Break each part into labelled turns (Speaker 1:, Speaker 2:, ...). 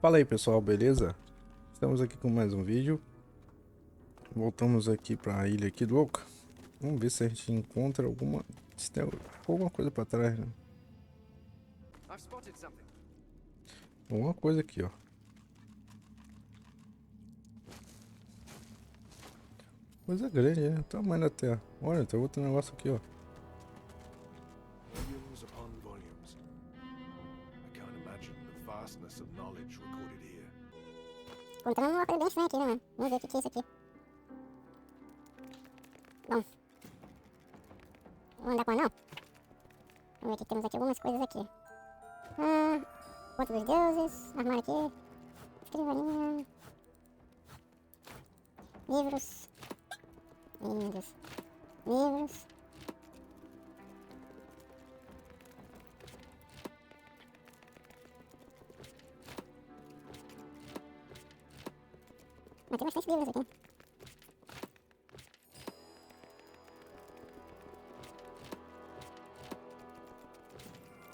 Speaker 1: Fala aí pessoal, beleza? Estamos aqui com mais um vídeo. Voltamos aqui para a ilha aqui do Oca. Vamos ver se a gente encontra alguma... se tem alguma coisa para trás, né? Alguma coisa aqui, ó. Coisa grande, né? O tamanho da terra. Olha, tem outro negócio aqui, ó.
Speaker 2: Volumes upon volumes. I can't imagine the vastness of knowledge recorded here.
Speaker 3: Encontramos uma coisa bem estranha aqui, né, mano? Vamos ver o que é isso aqui. Bom. Vamos andar com a anão? Vamos ver o que temos aqui. Algumas coisas aqui. Contos dos Deuses. Armário aqui. Escrivaninha. Livros. Lindos. Livros. Mas tem bastante livros aqui.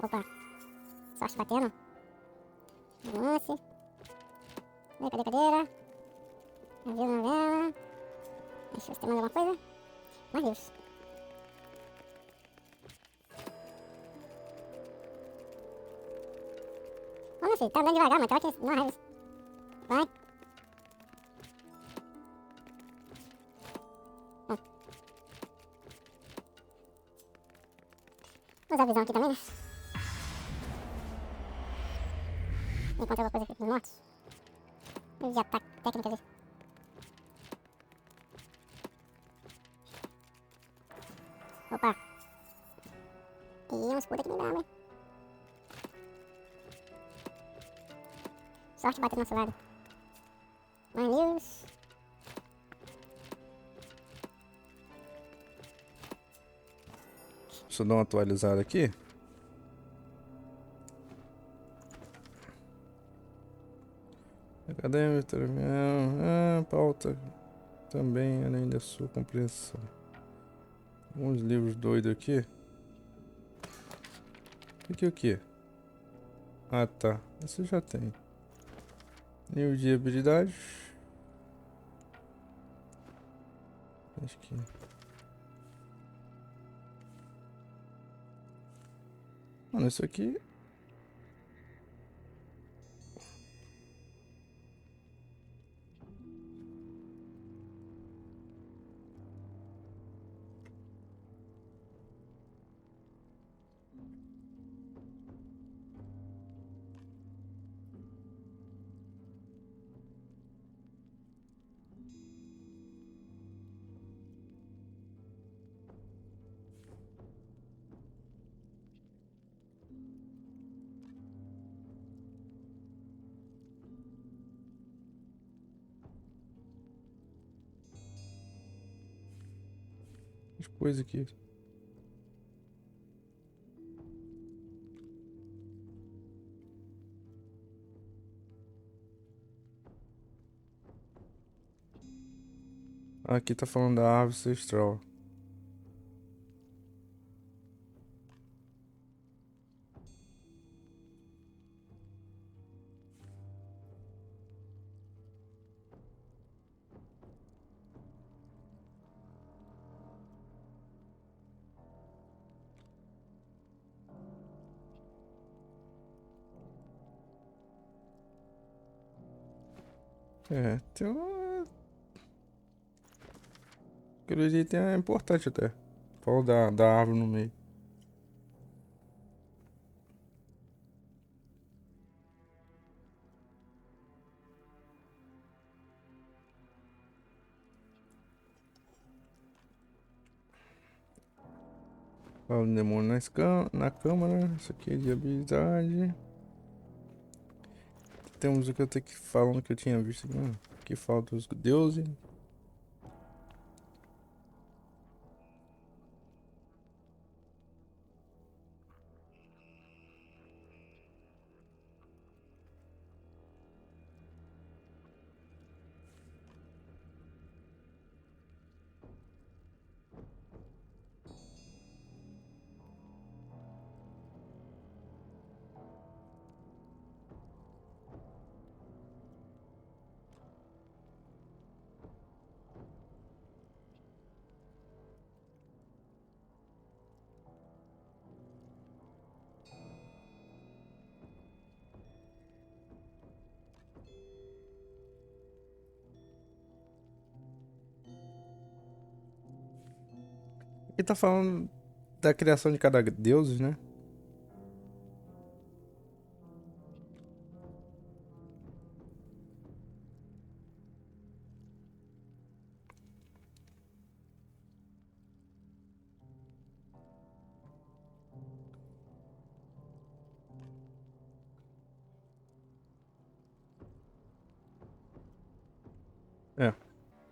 Speaker 3: Opa. Sorte batendo. Lance. Cadê? Navio na vela. Deixa eu ver se tem mais alguma coisa. Mais livros. Ô meu filho, tá andando devagar, mas tá aqui numa raiva. Vai. Vamos usar a visão aqui também, né? Encontra alguma coisa aqui nos mortos. De ataque técnicas ali. Opa. E um escudo aqui bem bravo, hein? Sorte batendo no nosso lado. Mais livros.
Speaker 1: Deixa eu dar uma atualizada aqui. Acadêmico, pauta também, além da sua compreensão. Alguns livros doidos aqui. O que? Ah, tá. Esse já tem. Livro de habilidades. Acho que... Mano, isso aqui... Que coisa aqui. Aqui tá falando da árvore ancestral. É, tem uma... Aquele item é importante até. Fala da árvore no meio. Fala do demônio na câmara. Isso aqui é de habilidade. Temos o que eu tenho que falando que eu tinha visto aqui. Aqui falta os deuses. Aqui tá falando da criação de cada deuses, né? É.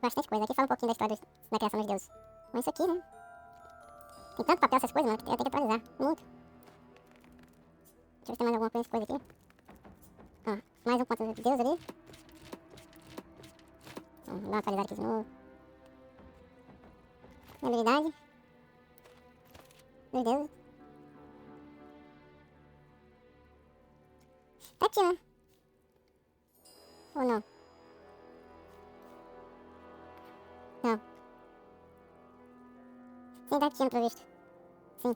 Speaker 3: Bastante coisa. Aqui fala um pouquinho da história da criação dos deuses. Mas isso aqui, né? Tem tanto papel essas coisas, mano, que eu tenho que atualizar. Muito. Deixa eu ver se tem mais alguma coisa aqui. Ó, mais um ponto de Deus ali. Vamos dar uma atualizada aqui de novo. Habilidade. Dos deuses. Tá aqui, né? Ou não? Não. Sim, tá aqui, pelo visto. Sim.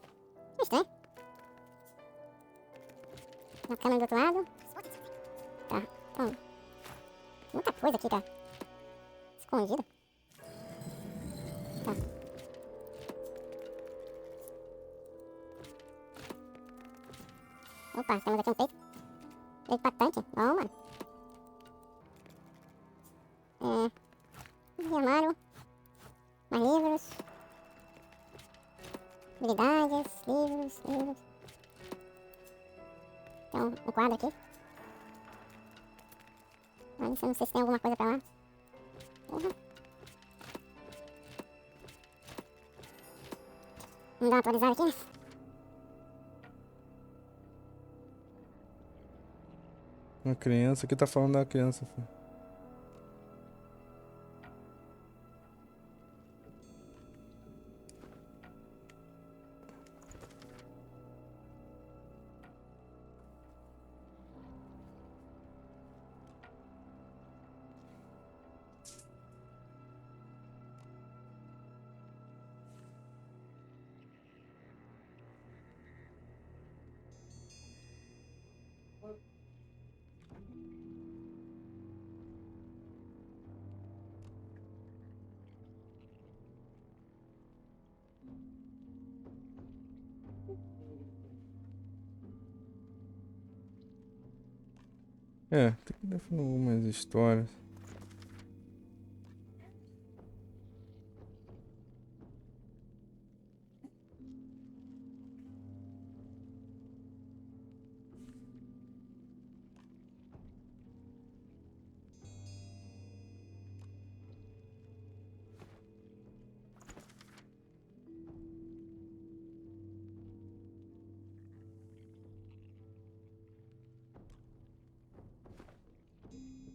Speaker 3: É estranho. Na câmera do outro lado. Tá. Então. Muita coisa aqui, cara. Escondido. Tá. Opa, temos aqui um peito. Peito pra tanque. Bom, mano. Armário. Mais livros. Habilidades. Livros. Tem um quadro aqui. Olha, eu não sei se tem alguma coisa pra lá. Porra. Vamos dar uma atualizada aqui, né?
Speaker 1: Uma criança. Aqui tá falando da criança, filho. É, tem que definir algumas histórias.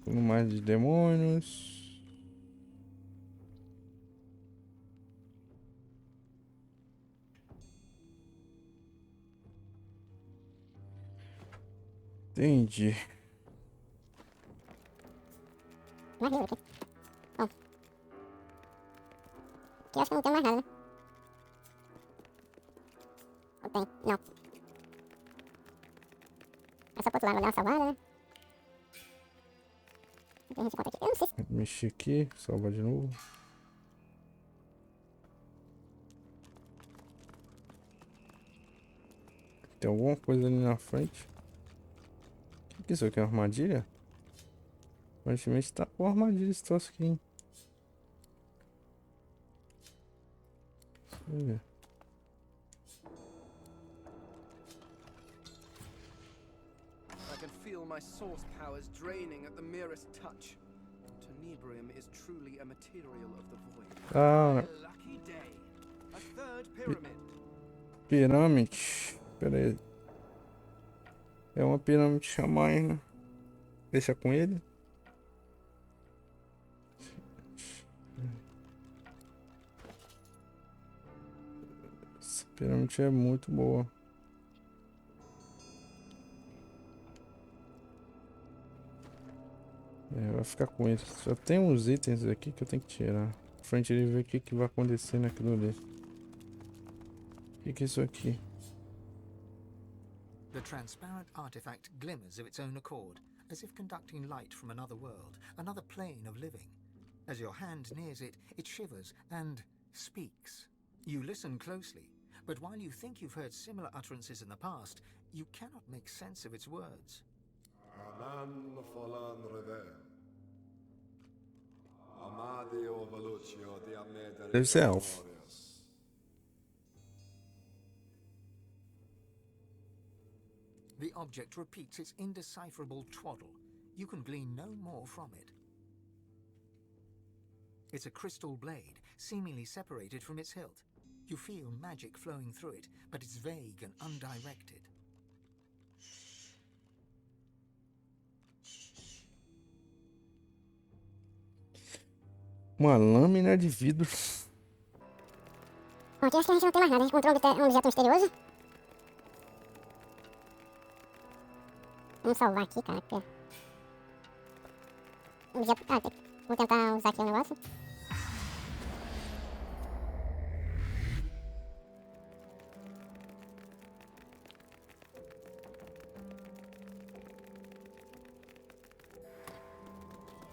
Speaker 1: Tudo mais de demônios. Entendi.
Speaker 3: Mais livro aqui. Bom. Aqui eu acho que não tem mais nada, né? Ou tem? Não. É só pro outro lado, vou dar uma salvada, né? O que a gente encontra aqui? Eu não sei se...
Speaker 1: Mexer aqui, salvar de novo. Tem alguma coisa ali na frente. O que é isso aqui? É uma armadilha? Aparentemente tá com armadilha esse troço aqui, hein? Deixa eu ver.
Speaker 4: I can feel my source powers draining at the merest touch. Tenebrium is truly a material of the void.
Speaker 1: Ah,
Speaker 4: Lucky day. A third pyramid.
Speaker 1: pirâmide. Pera aí. É uma pirâmide a mais, né? Deixa com ele. Essa pirâmide é muito boa. É, vai ficar com ele. Só tem uns itens aqui que eu tenho que tirar. Na frente ele ver o que vai acontecer naquilo ali. O que é isso aqui?
Speaker 5: The transparent artifact glimmers of its own accord, as if conducting light from another world, another plane of living. As your hand nears it, it shivers and speaks. You listen closely, but while you think you've heard similar utterances in the past, you cannot make sense of its words.
Speaker 2: Anan falan rever. Amadio velocio di amedere
Speaker 1: Deve ser elfo.
Speaker 2: glorias.
Speaker 5: The object repeats its indecipherable twaddle. You can glean no more from it. It's a crystal blade, seemingly separated from its hilt. You feel magic flowing through it, but it's vague and undirected.
Speaker 1: Uma lâmina de vidro.
Speaker 3: Bom, aqui acho que a gente não tem mais nada. A gente encontrou um objeto misterioso. Vamos salvar aqui, cara, porque... Objeto... Ah, vou tentar usar aqui o negócio.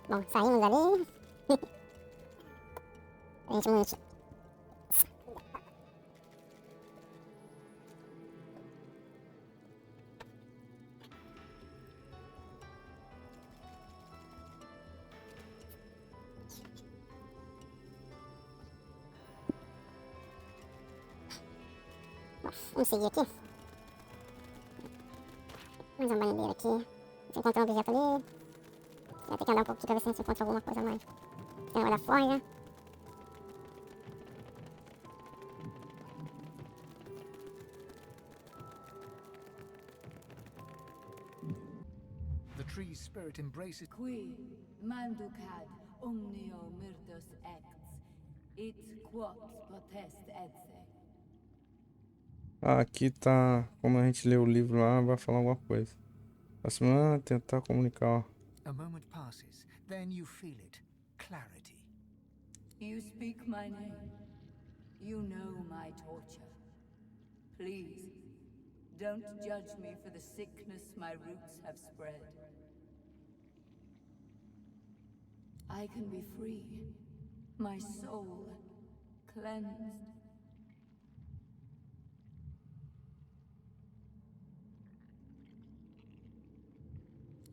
Speaker 3: Bom, saímos ali. A gente não... Vamos seguir aqui. Mais uma bananeira aqui. A gente encontrou um objeto ali. Vai ter que andar um pouco aqui pra ver se a gente encontra alguma coisa mais. Tem uma da folha.
Speaker 5: The tree's spirit embraces...
Speaker 6: Qui manducat omnio myrtos ex, it quod potest esse.
Speaker 1: Aqui tá, como a gente lê o livro lá, vai falar alguma coisa. Assim, tentar comunicar.
Speaker 5: A moment passes, then you feel it. Clarity.
Speaker 6: You speak my name. You know my torture. Please, don't judge me for the sickness my roots have spread. I can be free, my soul cleansed.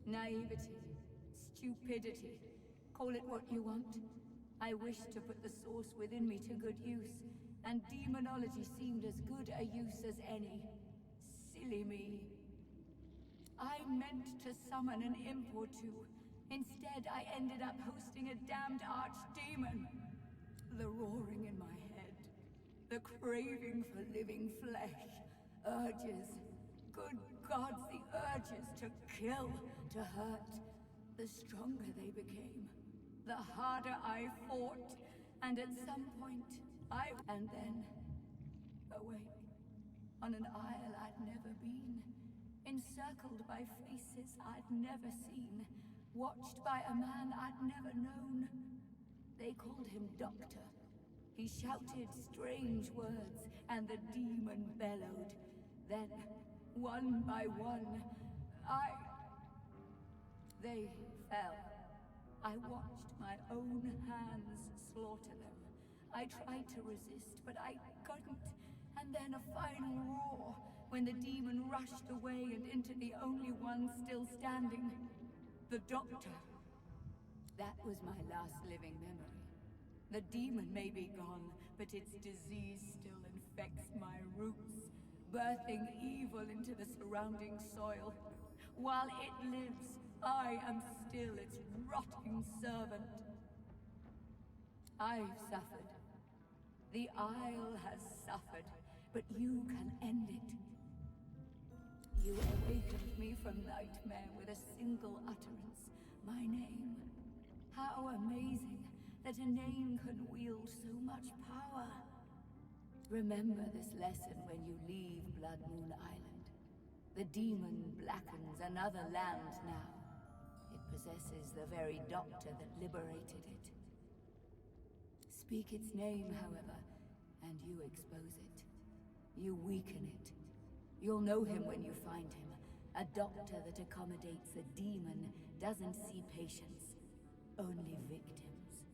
Speaker 6: Naivety, stupidity, call it what you want. I wish to put the source within me to good use, and demonology seemed as good a use as any. Silly me. I meant to summon an imp or two. Instead, I ended up hosting a damned archdemon. The roaring in my head, the craving for living flesh, urges. Good gods, the urges to kill, to hurt. The stronger they became, the harder I fought, and at some point, and then, awake, on an isle I'd never been, encircled by faces I'd never seen, watched by a man I'd never known. They called him Doctor. He shouted strange words, and the demon bellowed. Then, one by one, they fell. I watched my own hands slaughter them. I tried to resist, but I couldn't. And then a final roar, when the demon rushed away and into the only one still standing. The Doctor. That was my last living memory. The demon may be gone, but its disease still infects my roots, birthing evil into the surrounding soil. While it lives, I am still its rotting servant. I've suffered. The Isle has suffered, but you can end it. You awakened me from nightmare with a single utterance, my name. How amazing that a name can wield so much power. Remember this lesson when you leave Blood Moon Island. The demon blackens another land now. It possesses the very doctor that liberated it. Speak its name, however, and you expose it. You weaken it. You'll know him when you find him. A doctor that accommodates a demon doesn't see patients, only victims.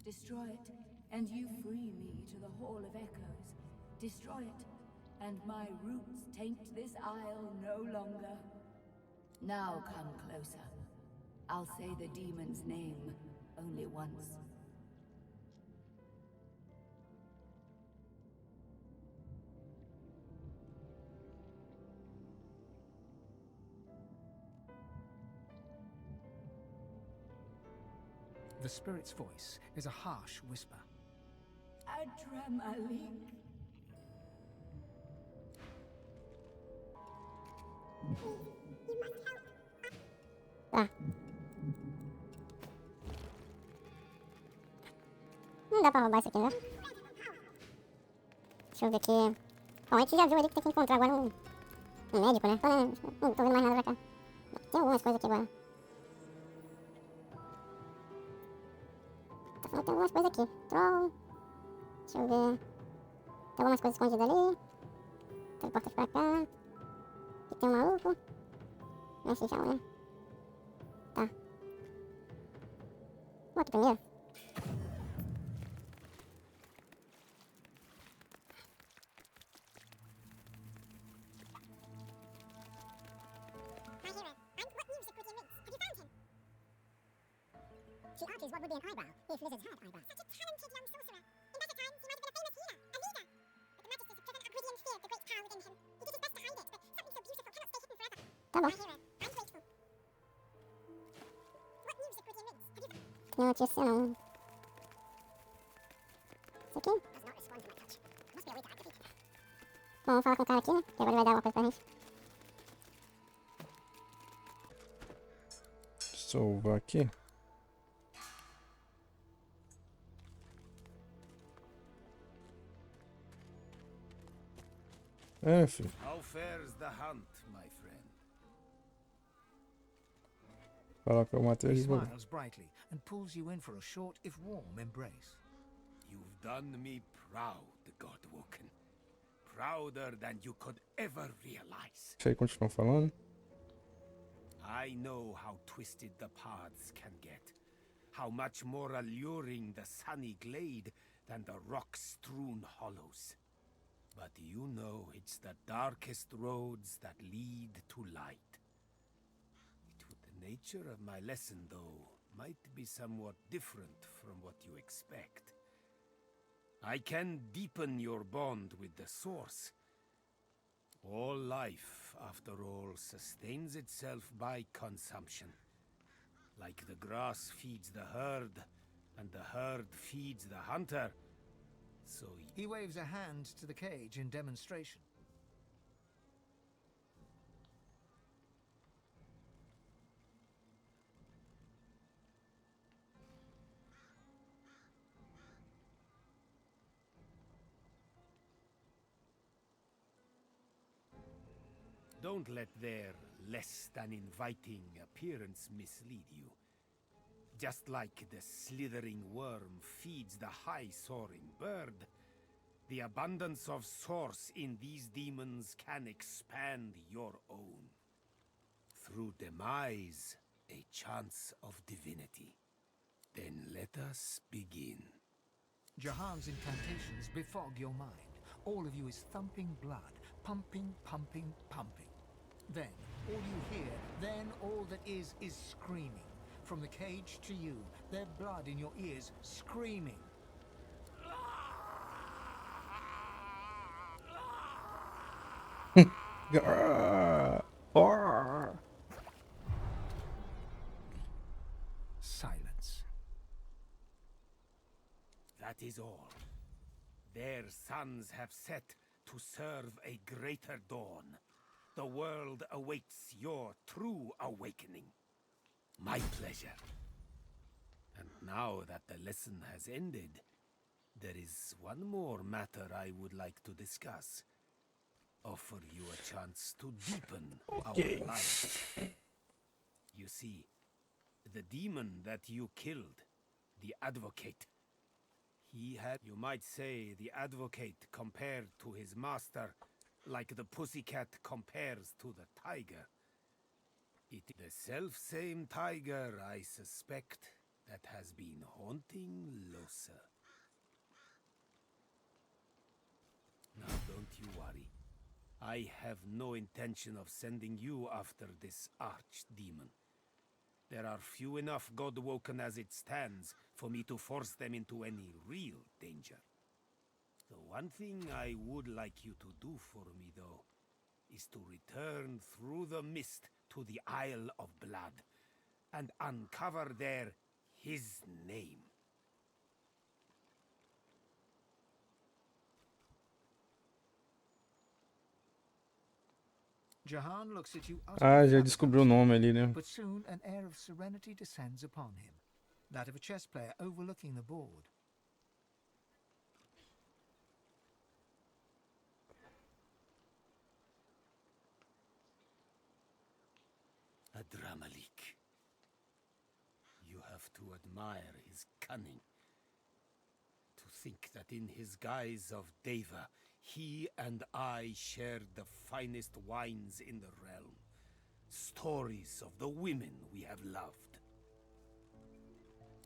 Speaker 6: Destroy it, and you free me to the Hall of Echoes. Destroy it, and my roots taint this isle no longer. Now come closer. I'll say the demon's name only once.
Speaker 5: The spirit's voice is a harsh whisper.
Speaker 6: Adramalik.
Speaker 3: Tá. Não dá pra roubar isso aqui, né? Deixa eu ver aqui. Bom, a gente já viu ali que tem que encontrar agora um médico, né? Não tô vendo mais nada pra cá. Tem algumas coisas aqui agora. Tá falando que tem algumas coisas aqui. Troll. Deixa eu ver. Tem algumas coisas escondidas ali. Teleporta pra cá. Aqui tem um maluco. Mexe já, né? Tá. Vou aqui primeiro. She argues what would be an eyebrow if lizards had eyebrows. Such a talented young sorcerer. In better times, he might have been a famous healer, Amanita. But the magisters have driven Aquridian fear the great power within him. He did his best to hide it, but something so beautiful cannot stay hidden forever. Tá bom. My hero, I'm grateful. What news Aquridian rings? Have you... Não, notícia não. Isso aqui? Does not respond to my touch. Must be a way to activate it. Bom, vamos falar com o cara aqui, né? Que agora ele vai dar uma coisa pra gente.
Speaker 1: Salvar aqui. É, filho.
Speaker 2: How fares the hunt, my friend?
Speaker 1: Falar que eu matei
Speaker 5: He
Speaker 1: ele.
Speaker 5: smiles brightly and pulls you in for a short, if warm, embrace.
Speaker 2: You've done me proud, Godwoken. Prouder than you could ever realize.
Speaker 1: Deixa aí continuar falando.
Speaker 2: I know how twisted the paths can get. How much more alluring the sunny glade than the rock-strewn hollows. But you know it's the darkest roads that lead to light. The nature of my lesson, though, might be somewhat different from what you expect. I can deepen your bond with the source. All life, after all, sustains itself by consumption. Like the grass feeds the herd, and the herd feeds the hunter, so
Speaker 5: He waves a hand to the cage in demonstration.
Speaker 2: don't let their less than inviting appearance mislead you. Just like the slithering worm feeds the high-soaring bird, the abundance of source in these demons can expand your own. Through demise, a chance of divinity. Then let us begin.
Speaker 5: Jahan's incantations befog your mind. All of you is thumping blood, pumping, pumping, pumping. Then, all you hear, then all that is screaming. From the cage to you, their blood in your ears, screaming. Silence.
Speaker 2: That is all. Their suns have set to serve a greater dawn. The world awaits your true awakening. My pleasure. And now that the lesson has ended, there is one more matter I would like to discuss. Offer you a chance to deepen our lives. You see, the demon that you killed, the advocate, he had, you might say, the advocate compared to his master, like the pussycat compares to the tiger. It is the self-same tiger, I suspect, that has been haunting Losa. Now don't you worry. I have no intention of sending you after this archdemon. There are few enough God-woken as it stands for me to force them into any real danger. The one thing I would like you to do for me, though, is to return through the mist to the Isle of Blood and uncover there his name.
Speaker 5: Jahan looks at you
Speaker 1: Ah, já
Speaker 5: utterly
Speaker 1: descobriu o nome ali, né?
Speaker 5: but soon an air of serenity descends upon him, that of a chess player overlooking the board.
Speaker 2: Adramalik. You have to admire his cunning. To think that in his guise of Deva, he and I shared the finest wines in the realm. Stories of the women we have loved.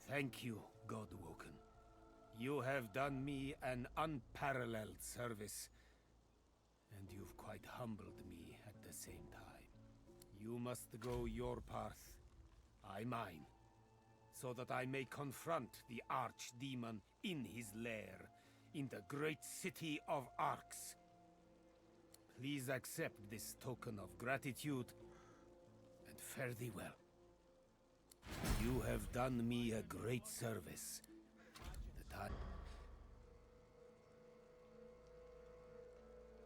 Speaker 2: Thank you, Godwoken. You have done me an unparalleled service, and you've quite humbled me at the same time. You must go your path, I mine, so that I may confront the archdemon in his lair, in the great city of Arx. Please accept this token of gratitude, and fare thee well. You have done me a great service. That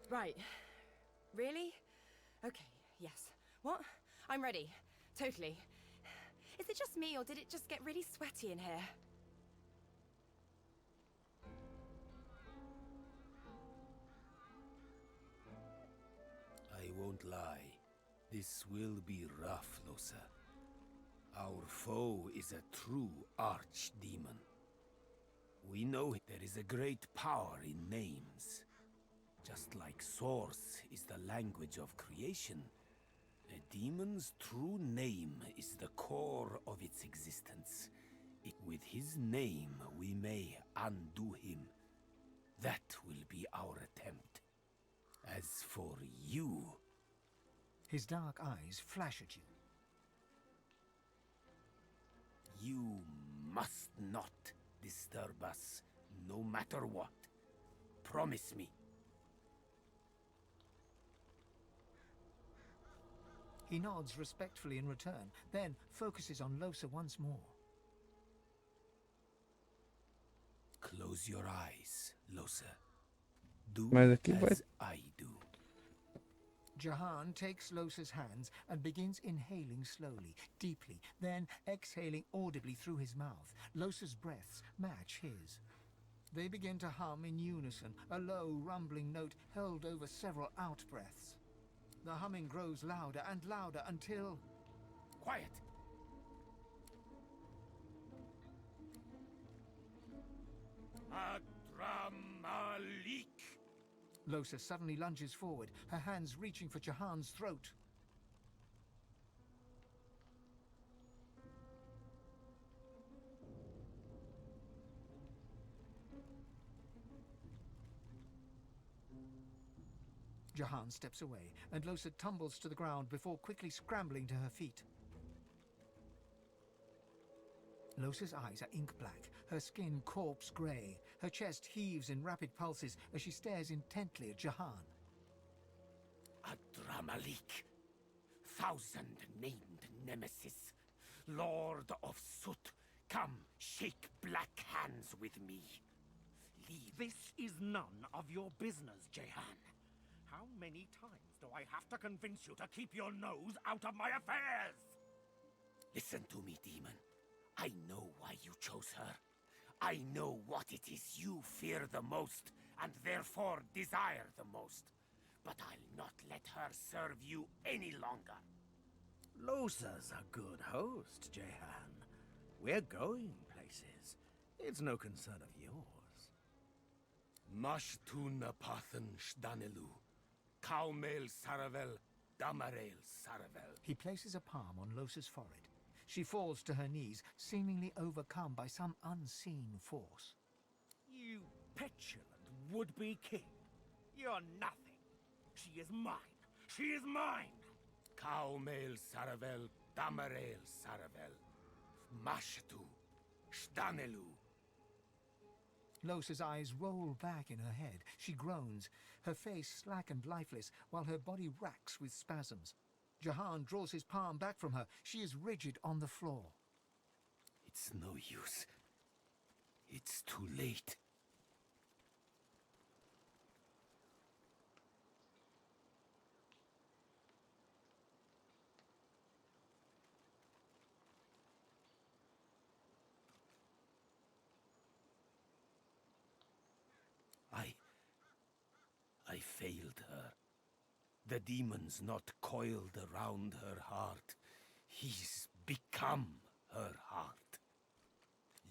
Speaker 7: Right. Really? Okay, yes. What? I'm ready. Totally. Is it just me, or did it just get really sweaty in here?
Speaker 2: I won't lie. This will be rough, Losa. Our foe is a true archdemon. We know there is a great power in names. Just like Source is the language of creation, a demon's true name is the core of its existence. With his name, we may undo him. That will be our attempt. As for you...
Speaker 5: His dark eyes flash at you.
Speaker 2: You must not disturb us, no matter what. Promise me.
Speaker 5: He nods respectfully in return, then focuses on Losa once more.
Speaker 2: Close your eyes, Losa. Do
Speaker 1: Mas aqui vai...
Speaker 2: as I do.
Speaker 5: Jahan takes Losa's hands and begins inhaling slowly, deeply, then exhaling audibly through his mouth. Losa's breaths match his. They begin to hum in unison, a low, rumbling note held over several out-breaths. The humming grows louder and louder until...
Speaker 2: Quiet! Adramalik!
Speaker 5: Losa suddenly lunges forward, her hands reaching for Jahan's throat. Jahan steps away, and Losa tumbles to the ground before quickly scrambling to her feet. Losa's eyes are ink black, her skin corpse grey. Her chest heaves in rapid pulses as she stares intently at Jahan.
Speaker 2: Adramalik, thousand-named nemesis, Lord of Soot, come shake black hands with me. Leave.
Speaker 8: This is none of your business, Jahan. How many times do I have to convince you to keep your nose out of my affairs?
Speaker 2: Listen to me, demon. I know why you chose her. I know what it is you fear the most, and therefore desire the most. But I'll not let her serve you any longer.
Speaker 8: Losa's a good host, Jahan. We're going places. It's no concern of yours.
Speaker 2: Mashtuna pathan shdanelu, Kaumel saravel, Damarel saravel.
Speaker 5: He places a palm on Losa's forehead. She falls to her knees, seemingly overcome by some unseen force.
Speaker 8: You petulant would-be king. You're nothing. She is mine. She is mine.
Speaker 2: Kaumel Saravel, Damarel Saravel, Mashtu, Shdanelu.
Speaker 5: Losa's eyes roll back in her head. She groans, her face slack and lifeless, while her body racks with spasms. Jahan draws his palm back from her. She is rigid on the floor.
Speaker 2: It's no use. It's too late. I failed her. The demon's not coiled around her heart. He's become her heart.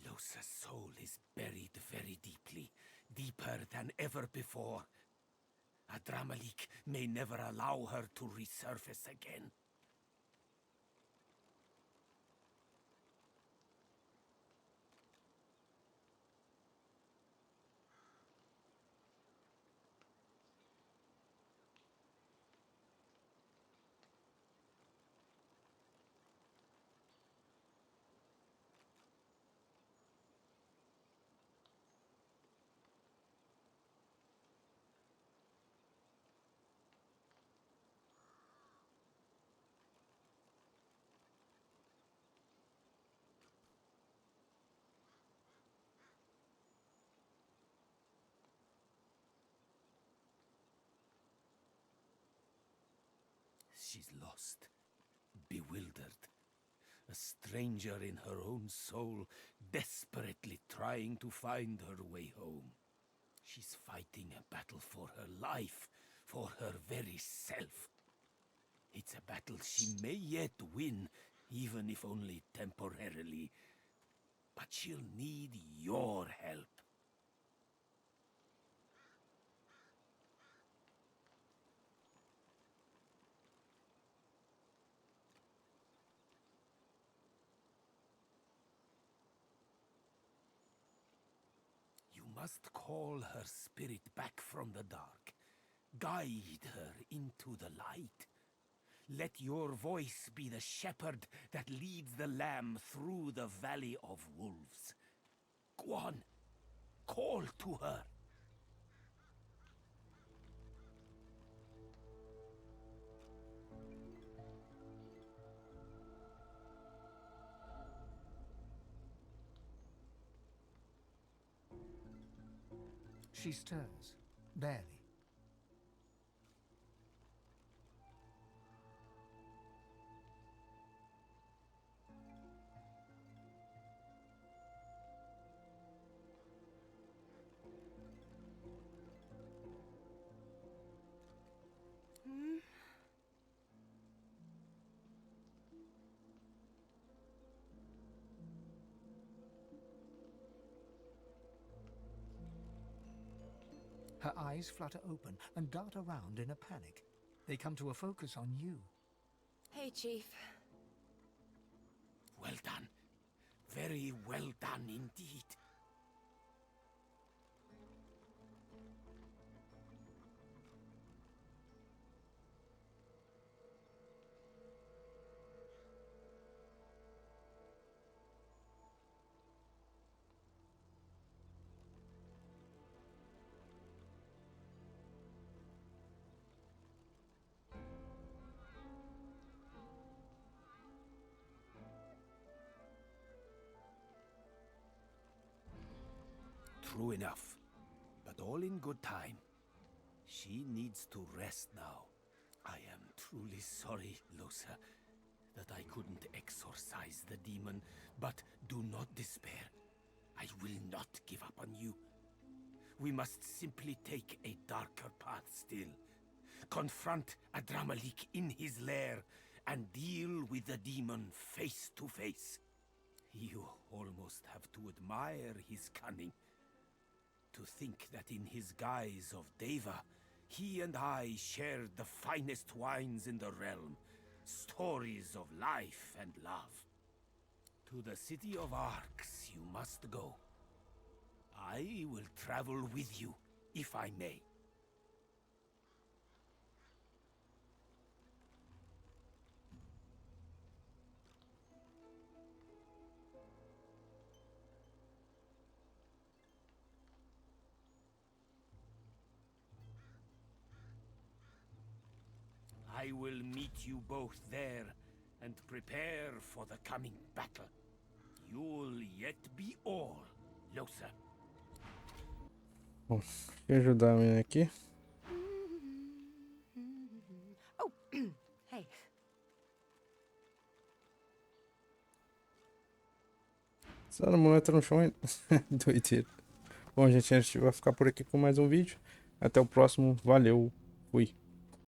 Speaker 2: Losa's soul is buried very deeply, deeper than ever before. Adramalik may never allow her to resurface again. She's lost, bewildered, a stranger in her own soul, desperately trying to find her way home. She's fighting a battle for her life, for her very self. It's a battle she may yet win, even if only temporarily. But she'll need your help. You must call her spirit back from the dark. Guide her into the light. Let your voice be the shepherd that leads the lamb through the valley of wolves. Go on, call to her.
Speaker 5: She stirs, barely. Her eyes flutter open and dart around in a panic. They come to a focus on you.
Speaker 7: Hey, Chief.
Speaker 2: Well done. Very well done indeed. True enough, but all in good time. She needs to rest now. I am truly sorry, Losa, that I couldn't exorcise the demon, but do not despair. I will not give up on you. We must simply take a darker path still. Confront Adramalik in his lair and deal with the demon face to face. You almost have to admire his cunning. To think that in his guise of Deva, he and I shared the finest wines in the realm. Stories of life and love. To the city of Arcs you must go. I will travel with you, if I may. I will meet you both there and prepare for the coming battle. You'll yet be all, Losa.
Speaker 1: Bom, deixa eu ajudar a menina aqui.
Speaker 7: Oh, hey.
Speaker 1: Essa muleta no chão é doideira. Bom, gente, a gente vai ficar por aqui com mais um vídeo. Até o próximo. Valeu. Fui.